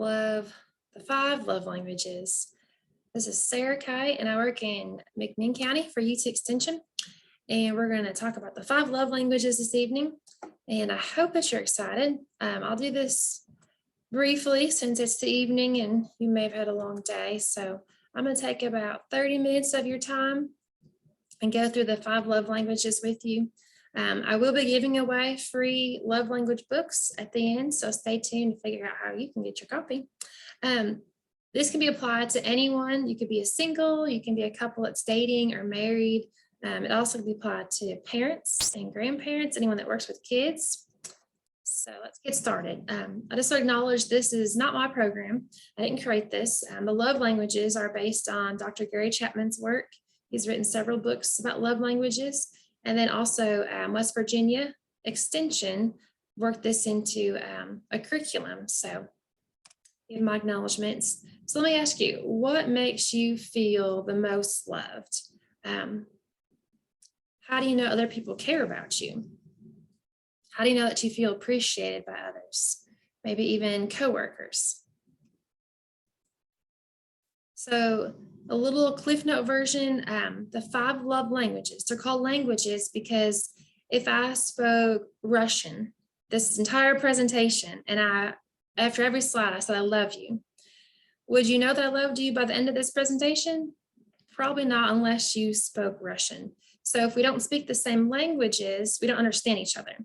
love the 5 love languages. This is Sarah Kite, and I work in McMinn County for UT Extension. And we're going to talk about the 5 love languages this evening. And I hope that you're excited. I'll do this briefly since it's the evening and you may have had a long day. So I'm going to take about 30 minutes of your time and go through the 5 love languages with you. I will be giving away free love language books at the end, so stay tuned to figure out how you can get your copy. This can be applied to anyone. You could be a single, you can be a couple that's dating or married. It also can be applied to parents and grandparents, anyone that works with kids. So let's get started. I just want to acknowledge this is not my program. I didn't create this. The love languages are based on Dr. Gary Chapman's work. He's written several books about love languages. And then also West Virginia Extension worked this into a curriculum. So give my acknowledgements. So let me ask you, what makes you feel the most loved? How do you know other people care about you? How do you know that you feel appreciated by others? Maybe even coworkers. So a little Cliff Note version, the 5 love languages. They're called languages because if I spoke Russian this entire presentation and after every slide I said I love you, would you know that I loved you by the end of this presentation? Probably not unless you spoke Russian. So if we don't speak the same languages, we don't understand each other.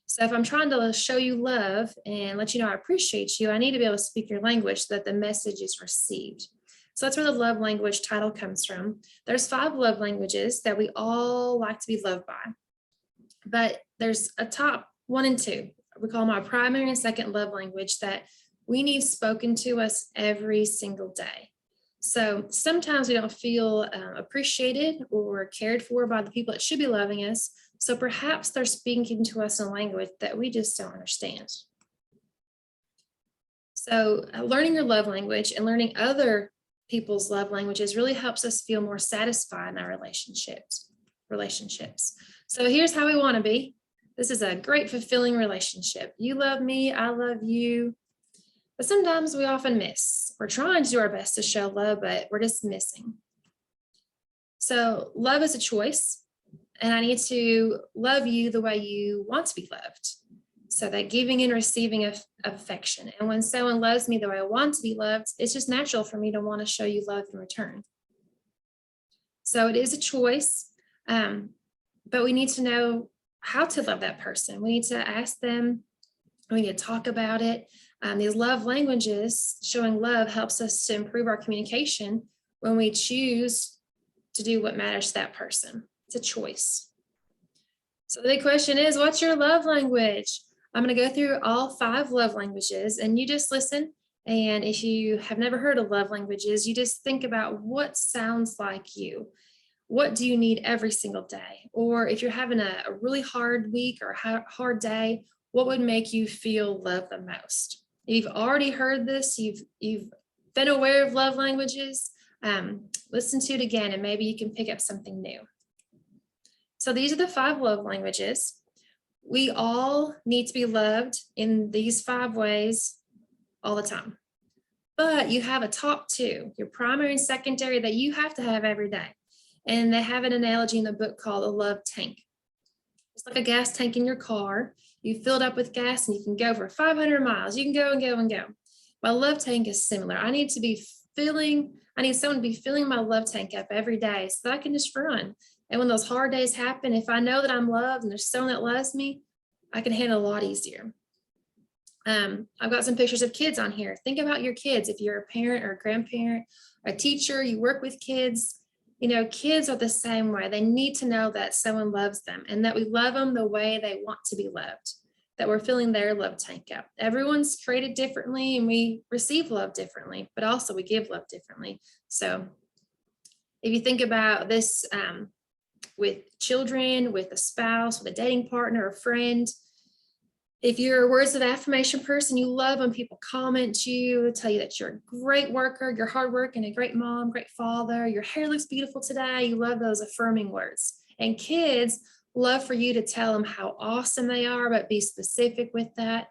So if I'm trying to show you love and let you know I appreciate you, I need to be able to speak your language so that the message is received. So that's where the love language title comes from. There's 5 love languages that we all like to be loved by, but there's a top 1 and 2. We call them our primary and second love language that we need spoken to us every single day. So sometimes we don't feel appreciated or cared for by the people that should be loving us. So perhaps they're speaking to us in a language that we just don't understand. So learning your love language and learning other people's love languages really helps us feel more satisfied in our relationships. So here's how we want to be. This is a great, fulfilling relationship. You love me, I love you. But sometimes we often miss. We're trying to do our best to show love, but we're just missing. So love is a choice, and I need to love you the way you want to be loved. So that giving and receiving of affection. And when someone loves me the way I want to be loved, it's just natural for me to want to show you love in return. So it is a choice, but we need to know how to love that person. We need to ask them, we need to talk about it. These love languages, showing love helps us to improve our communication when we choose to do what matters to that person. It's a choice. So the big question is, what's your love language? I'm going to go through all 5 love languages and you just listen. And if you have never heard of love languages, you just think about what sounds like you. What do you need every single day? Or if you're having a really hard week or a hard day, what would make you feel loved the most? If you've already heard this, you've been aware of love languages, listen to it again and maybe you can pick up something new. So these are the 5 love languages. We all need to be loved in these 5 ways all the time. But you have a top 2, your primary and secondary, that you have to have every day. And they have an analogy in the book called a love tank. It's like a gas tank in your car. You fill it up with gas and you can go for 500 miles. You can go and go and go. My love tank is similar. I need someone to be filling my love tank up every day so that I can just run. And when those hard days happen, if I know that I'm loved and there's someone that loves me, I can handle it a lot easier. I've got some pictures of kids on here. Think about your kids. If you're a parent or a grandparent, or a teacher, you work with kids, you know, kids are the same way. They need to know that someone loves them and that we love them the way they want to be loved, that we're filling their love tank up. Everyone's created differently and we receive love differently, but also we give love differently. So if you think about this, with children, with a spouse, with a dating partner, a friend. If you're a words of affirmation person, you love when people comment you, tell you that you're a great worker, you're hardworking, a great mom, great father, your hair looks beautiful today. You love those affirming words. And kids love for you to tell them how awesome they are, but be specific with that.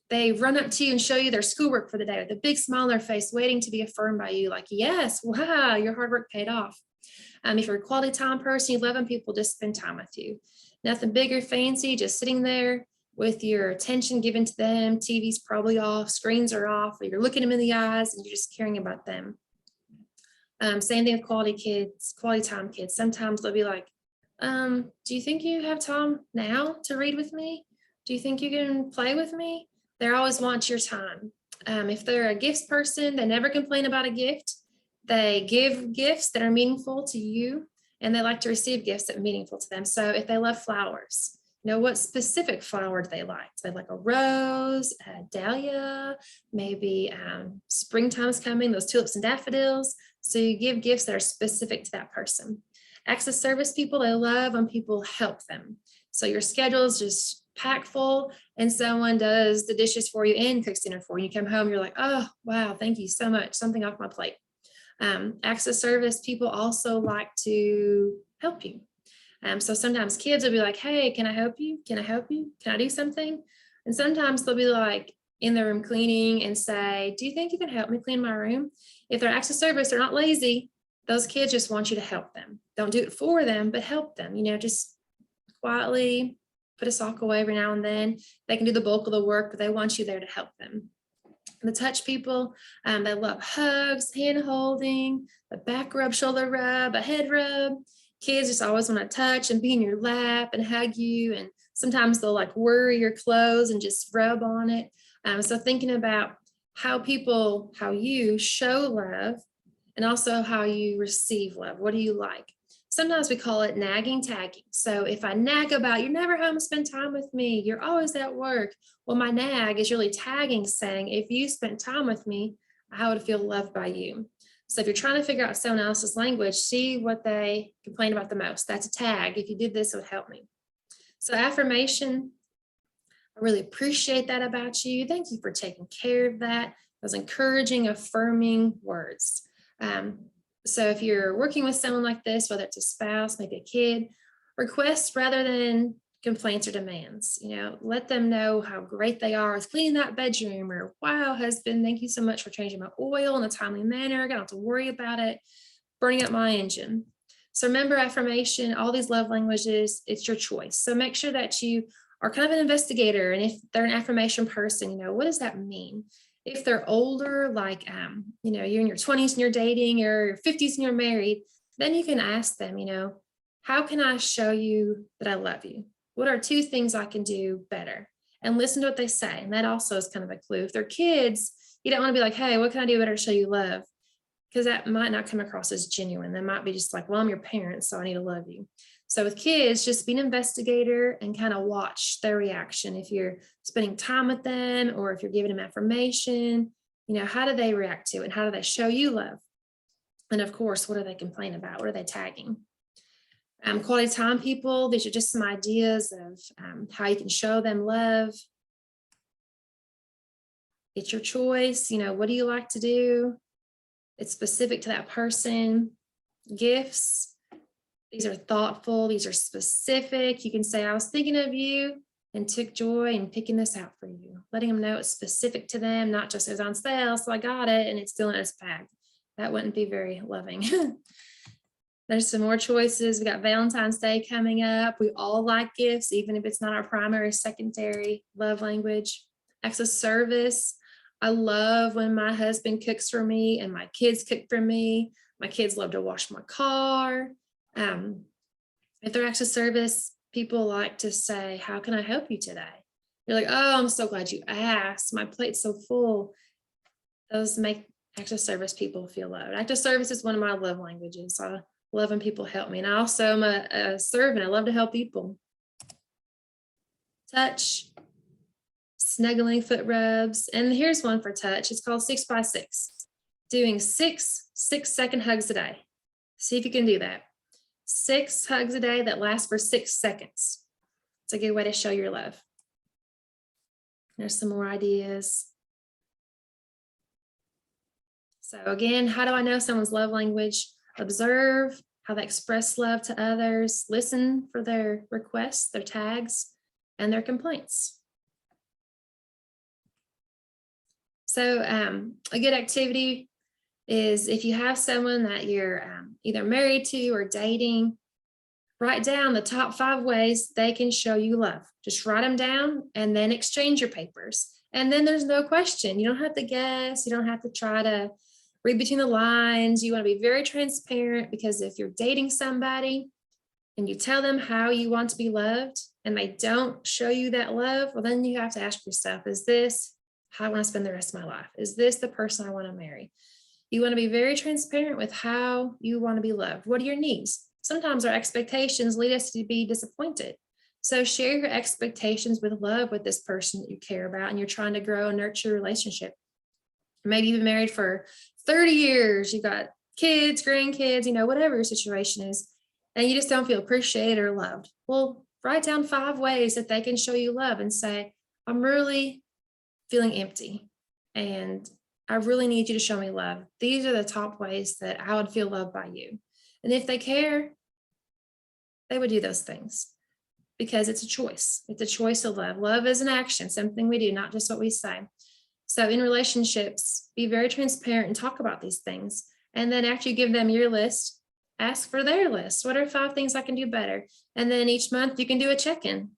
They run up to you and show you their schoolwork for the day with a big smile on their face, waiting to be affirmed by you. Like, yes, wow, your hard work paid off. If you're a quality time person, you love when people just spend time with you. Nothing big or fancy, just sitting there with your attention given to them. TV's probably off, screens are off, or you're looking them in the eyes and you're just caring about them. Same thing with quality kids, quality time kids. Sometimes they'll be like, do you think you have time now to read with me? Do you think you can play with me? They always want your time. If they're a gifts person, they never complain about a gift. They give gifts that are meaningful to you, and they like to receive gifts that are meaningful to them. So if they love flowers, what specific flower do they like? So they like a rose, a dahlia, maybe springtime's coming, those tulips and daffodils. So you give gifts that are specific to that person. Acts of service people, they love when people help them. So your schedule is just packed full and someone does the dishes for you and cooks dinner for you. You come home, you're like, oh, wow, thank you so much. Something off my plate. Acts of service people also like to help you. So sometimes kids will be like, hey, can I help you? Can I help you? Can I do something? And sometimes they'll be like in the room cleaning and say, do you think you can help me clean my room? If they're acts of service, they're not lazy. Those kids just want you to help them. Don't do it for them, but help them, just quietly put a sock away every now and then. They can do the bulk of the work, but they want you there to help them. The touch people, they love hugs, hand holding, the back rub, shoulder rub, a head rub. Kids just always want to touch and be in your lap and hug you. And sometimes they'll like worry your clothes and just rub on it. So thinking about how you show love and also how you receive love. What do you like? Sometimes we call it nagging tagging. So if I nag about, you're never home to spend time with me, you're always at work. Well, my nag is really tagging, saying, if you spent time with me, I would feel loved by you. So if you're trying to figure out someone else's language, see what they complain about the most. That's a tag. If you did this, it would help me. So affirmation, I really appreciate that about you. Thank you for taking care of that. Those encouraging, affirming words. So if you're working with someone like this, whether it's a spouse, maybe a kid, request rather than complaints or demands. Let them know how great they are with cleaning that bedroom, or wow, husband, thank you so much for changing my oil in a timely manner. I don't have to worry about it burning up my engine. So remember, affirmation, all these love languages, it's your choice. So make sure that you are kind of an investigator. And if they're an affirmation person, what does that mean? If they're older, like, you're in your 20s and you're dating, or your 50s and you're married, then you can ask them, how can I show you that I love you? What are 2 things I can do better? And listen to what they say. And that also is kind of a clue. If they're kids, you don't want to be like, hey, what can I do better to show you love? Because that might not come across as genuine. They might be just like, well, I'm your parent, so I need to love you. So with kids, just be an investigator and kind of watch their reaction. If you're spending time with them, or if you're giving them affirmation, how do they react to it? And how do they show you love? And of course, what do they complain about? What are they tagging? Quality time people, these are just some ideas of how you can show them love. It's your choice. What do you like to do? It's specific to that person. Gifts. These are thoughtful. These are specific. You can say, I was thinking of you and took joy in picking this out for you. Letting them know it's specific to them, not just as on sale, so I got it and it's still in its bag. That wouldn't be very loving. There's some more choices. We got Valentine's Day coming up. We all like gifts, even if it's not our primary or secondary love language. Acts of service. I love when my husband cooks for me and my kids cook for me. My kids love to wash my car. If they're acts of service, people like to say, how can I help you today? You're like, oh, I'm so glad you asked. My plate's so full. Those make acts of service people feel loved. Act of service is one of my love languages. I love when people help me. And I also am a servant. I love to help people. Touch, snuggling, foot rubs. And here's one for touch. It's called 6 by 6. Doing 6 6-second hugs a day. See if you can do that. 6 hugs a day that last for 6 seconds. It's a good way to show your love. There's some more ideas. So again, how do I know someone's love language? Observe how they express love to others. Listen for their requests, their tags, and their complaints. So a good activity is if you have someone that you're either married to or dating, write down the top 5 ways they can show you love. Just write them down and then exchange your papers. And then there's no question. You don't have to guess. You don't have to try to read between the lines. You want to be very transparent, because if you're dating somebody and you tell them how you want to be loved and they don't show you that love, well, then you have to ask yourself, is this how I want to spend the rest of my life? Is this the person I want to marry? You want to be very transparent with how you want to be loved. What are your needs? Sometimes our expectations lead us to be disappointed. So share your expectations with love with this person that you care about and you're trying to grow and nurture a relationship. Maybe you've been married for 30 years, you've got kids, grandkids, whatever your situation is, and you just don't feel appreciated or loved. Well, write down 5 ways that they can show you love and say, I'm really feeling empty and I really need you to show me love. These are the top ways that I would feel loved by you. And if they care, they would do those things, because it's a choice. It's a choice to love. Love is an action, something we do, not just what we say. So in relationships, be very transparent and talk about these things. And then after you give them your list, ask for their list. What are 5 things I can do better? And then each month you can do a check-in.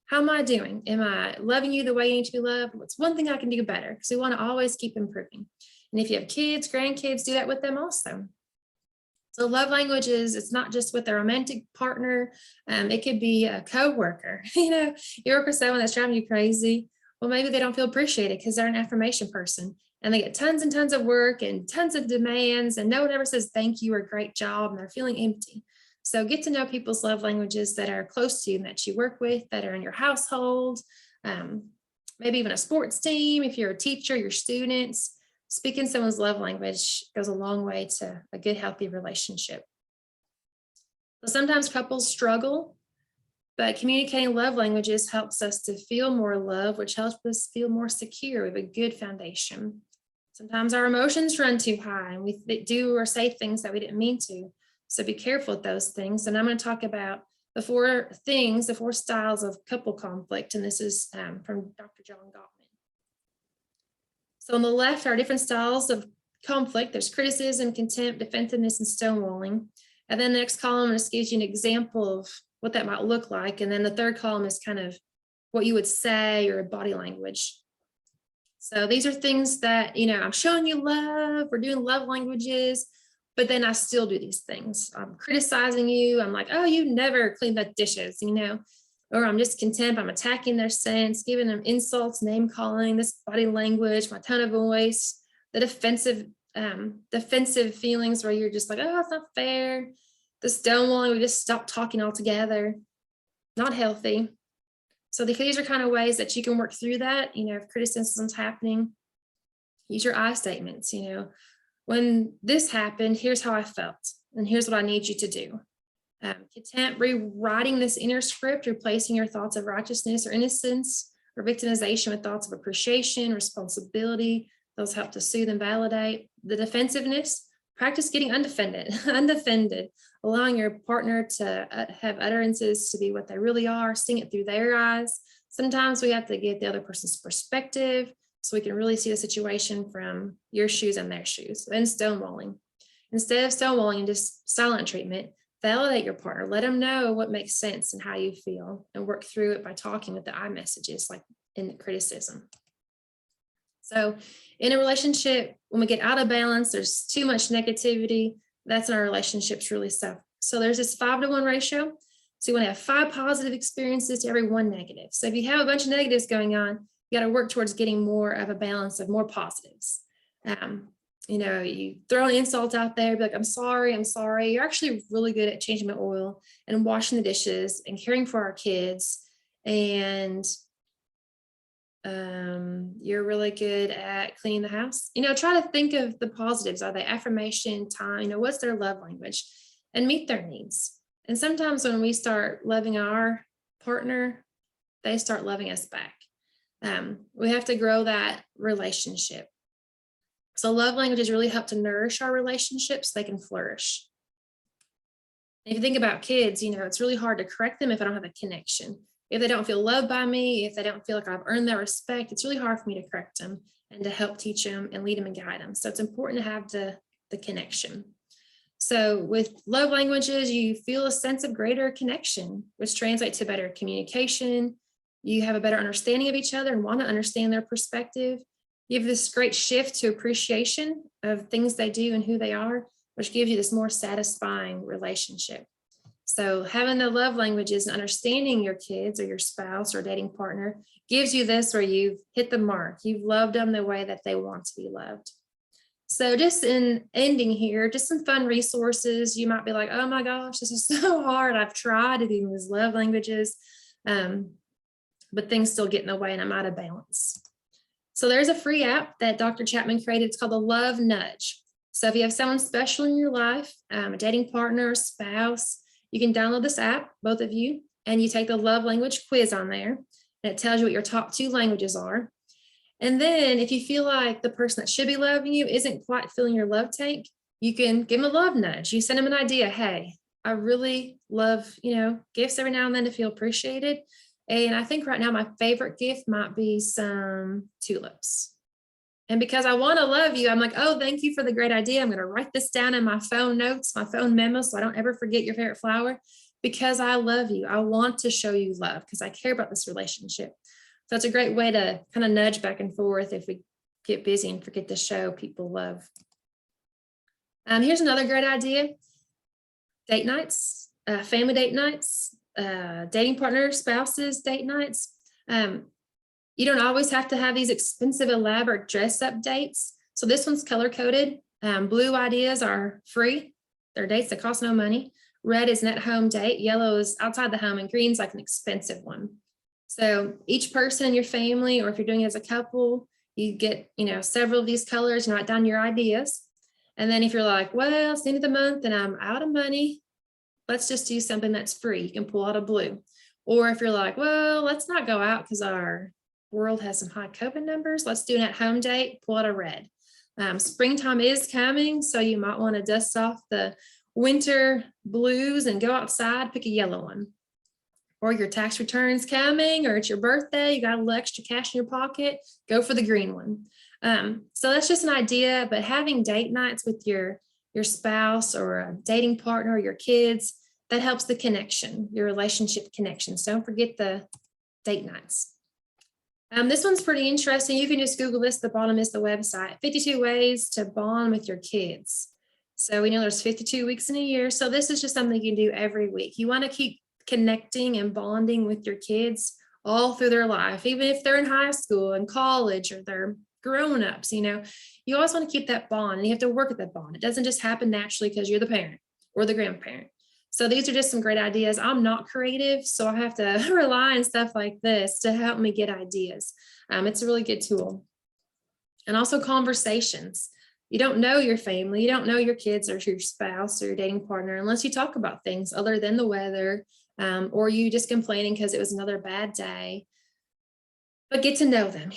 How am I doing? Am I loving you the way you need to be loved? What's one thing I can do better? Because we want to always keep improving. And if you have kids, grandkids, do that with them also. So love languages, it's not just with a romantic partner. It could be a coworker. You work with someone that's driving you crazy. Well, maybe they don't feel appreciated because they're an affirmation person and they get tons and tons of work and tons of demands and no one ever says thank you or great job, and they're feeling empty. So get to know people's love languages that are close to you and that you work with, that are in your household, maybe even a sports team. If you're a teacher, your students. Speaking someone's love language goes a long way to a good, healthy relationship. So sometimes couples struggle, but communicating love languages helps us to feel more love, which helps us feel more secure with a good foundation. Sometimes our emotions run too high and we do or say things that we didn't mean to. So be careful with those things. And I'm going to talk about the 4 styles of couple conflict. And this is from Dr. John Gottman. So on the left are different styles of conflict. There's criticism, contempt, defensiveness, and stonewalling. And then the next column just gives you an example of what that might look like. And then the third column is kind of what you would say or body language. So these are things that, I'm showing you love, we're doing love languages, but then I still do these things. I'm criticizing you. I'm like, oh, you never clean the dishes, or I'm just contempt. I'm attacking their sense, giving them insults, name calling, this body language, my tone of voice, the defensive feelings where you're just like, oh, it's not fair. The stonewalling, we just stop talking altogether. Not healthy. So these are kind of ways that you can work through that. If criticism's happening, use your I statements. When this happened, here's how I felt, and here's what I need you to do. Contempt, rewriting this inner script, replacing your thoughts of righteousness or innocence or victimization with thoughts of appreciation, responsibility. Those help to soothe and validate. The defensiveness, practice getting undefended, allowing your partner to have utterances to be what they really are, seeing it through their eyes. Sometimes we have to get the other person's perspective so we can really see the situation from your shoes and their shoes. Then stonewalling. Instead of stonewalling and just silent treatment, validate your partner. Let them know what makes sense and how you feel, and work through it by talking with the I messages, like in the criticism. So in a relationship, when we get out of balance, there's too much negativity, that's when our relationships really suffer. So there's this 5-to-1 ratio. So you want to have 5 positive experiences to every 1 negative. So if you have a bunch of negatives going on, you got to work towards getting more of a balance of more positives. You throw an insult out there, be like, I'm sorry. You're actually really good at changing my oil and washing the dishes and caring for our kids. And you're really good at cleaning the house. Try to think of the positives. Are they affirmation, time? What's their love language? And meet their needs. And sometimes when we start loving our partner, they start loving us back. We have to grow that relationship. So love languages really help to nourish our relationships so they can flourish. If you think about kids, it's really hard to correct them if I don't have a connection. If they don't feel loved by me, if they don't feel like I've earned their respect, it's really hard for me to correct them. and to help teach them and lead them and guide them. So it's important to have the connection. So with love languages, you feel a sense of greater connection, which translates to better communication. You have a better understanding of each other and want to understand their perspective. You have this great shift to appreciation of things they do and who they are, which gives you this more satisfying relationship. So having the love languages and understanding your kids or your spouse or dating partner gives you this where you've hit the mark. You've loved them the way that they want to be loved. So just in ending here, just some fun resources. You might be like, oh my gosh, this is so hard. I've tried to do these love languages, but things still get in the way and I'm out of balance. So there's a free app that Dr. Chapman created. It's called the Love Nudge. So if you have someone special in your life, a dating partner, spouse, you can download this app, both of you, and you take the love language quiz on there. And it tells you what your top 2 languages are. And then if you feel like the person that should be loving you isn't quite filling your love tank, you can give them a love nudge. You send them an idea. Hey, I really love, gifts every now and then to feel appreciated. And I think right now my favorite gift might be some tulips. And because I want to love you, I'm like, oh, thank you for the great idea. I'm going to write this down in my phone notes, my phone memo, so I don't ever forget your favorite flower, because I love you. I want to show you love because I care about this relationship. So it's a great way to kind of nudge back and forth if we get busy and forget to show people love. Here's another great idea. Date nights, family date nights, dating partners, spouses, date nights. You don't always have to have these expensive, elaborate dress up dates. So this one's color coded. Blue ideas are free. They're dates that cost no money. Red is an at-home date. Yellow is outside the home, and green's like an expensive one. So each person in your family, or if you're doing it as a couple, you get, several of these colors and write down your ideas. And then if you're like, well, it's the end of the month and I'm out of money, let's just do something that's free. You can pull out a blue. Or if you're like, well, let's not go out because our world has some high COVID numbers, let's do an at-home date, pull out a red. Springtime is coming, so you might want to dust off the winter blues and go outside, pick a yellow one. Or your tax return's coming, or it's your birthday, you got a little extra cash in your pocket, go for the green one. So that's just an idea, but having date nights with your spouse or a dating partner or your kids, that helps the connection, your relationship connections. Don't forget the date nights. This one's pretty interesting. You can just Google this. The bottom is the website. 52 ways to bond with your kids. So we know there's 52 weeks in a year. So this is just something you can do every week. You want to keep connecting and bonding with your kids all through their life, even if they're in high school and college or they're grown-ups. You always want to keep that bond, and you have to work at that bond. It doesn't just happen naturally because you're the parent or the grandparent. So these are just some great ideas. I'm not creative, so I have to rely on stuff like this to help me get ideas. It's a really good tool. And also conversations. You don't know your family, you don't know your kids or your spouse or your dating partner unless you talk about things other than the weather, or you just complaining because it was another bad day. But get to know them.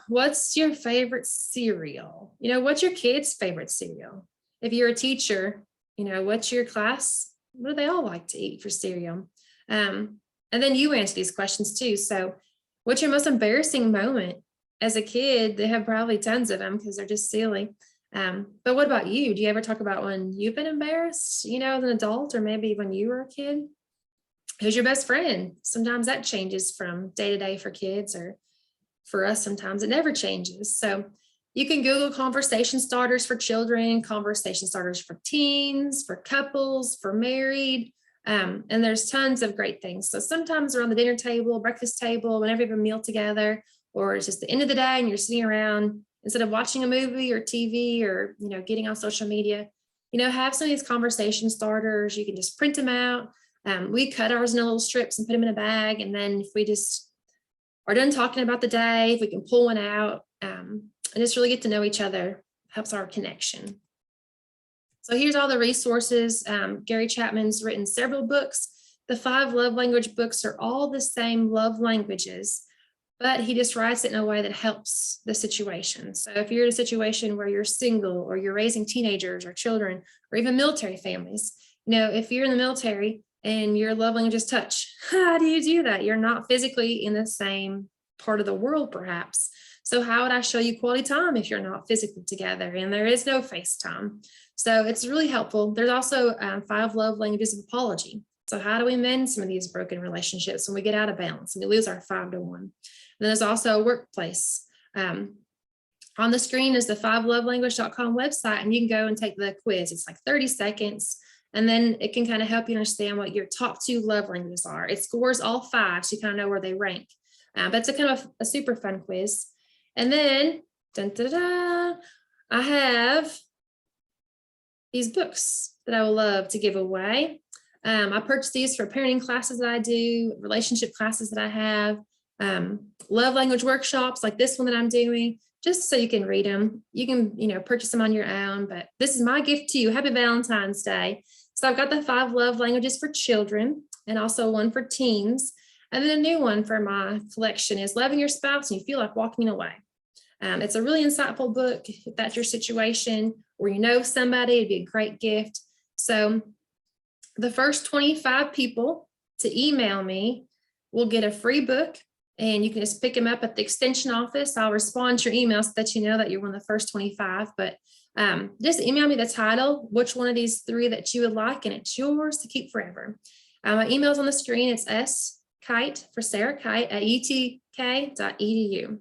What's your favorite cereal? What's your kid's favorite cereal? If you're a teacher, what's your class? What do they all like to eat for cereal? And then you answer these questions too. So what's your most embarrassing moment as a kid? They have probably tons of them because they're just silly. But what about you? Do you ever talk about when you've been embarrassed, as an adult, or maybe when you were a kid? Who's your best friend? Sometimes that changes from day to day for kids, or for us, sometimes it never changes. So you can Google conversation starters for children, conversation starters for teens, for couples, for married, and there's tons of great things. So sometimes around the dinner table, breakfast table, whenever you have a meal together, or it's just the end of the day and you're sitting around, instead of watching a movie or TV or, getting on social media, have some of these conversation starters. You can just print them out. We cut ours into little strips and put them in a bag. And then if we just are done talking about the day, if we can pull one out, and just really get to know each other, helps our connection. So here's all the resources. Gary Chapman's written several books. The 5 love language books are all the same love languages, but he just writes it in a way that helps the situation. So if you're in a situation where you're single, or you're raising teenagers or children, or even military families, if you're in the military and your love language is touch, how do you do that? You're not physically in the same part of the world, perhaps. So how would I show you quality time if you're not physically together and there is no FaceTime? So it's really helpful. There's also 5 love languages of apology. So how do we mend some of these broken relationships when we get out of balance and we lose our 5 to 1? And then there's also a workplace. On the screen is the 5lovelanguage.com website, and you can go and take the quiz. It's like 30 seconds. And then it can kind of help you understand what your top 2 love languages are. It scores all 5, so you kind of know where they rank. But it's a kind of a super fun quiz. And then, dun, dun, dun, I have these books that I would love to give away. I purchased these for parenting classes that I do, relationship classes that I have, love language workshops like this one that I'm doing, just so you can read them. You can, purchase them on your own, but this is my gift to you. Happy Valentine's Day. So I've got the 5 love languages for children and also one for teens. And then a new one for my collection is Loving Your Spouse and You Feel Like Walking Away. It's a really insightful book. If that's your situation or you know somebody, it'd be a great gift. So the first 25 people to email me will get a free book, and you can just pick them up at the extension office. I'll respond to your email so that you know that you're one of the first 25, but just email me the title, which one of these 3 that you would like, and it's yours to keep forever. My email's on the screen. It's skite for Sarah Kite at utk.edu.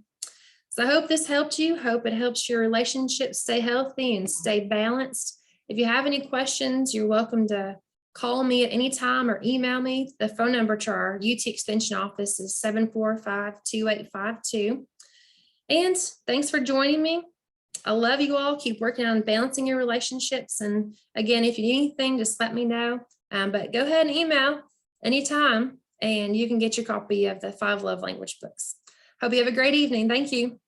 So I hope this helped you. Hope it helps your relationships stay healthy and stay balanced. If you have any questions, you're welcome to call me at any time or email me. The phone number to our UT Extension office is 745-2852. And thanks for joining me. I love you all. Keep working on balancing your relationships. And again, if you need anything, just let me know. But go ahead and email anytime, and you can get your copy of the 5 love language books. Hope you have a great evening. Thank you.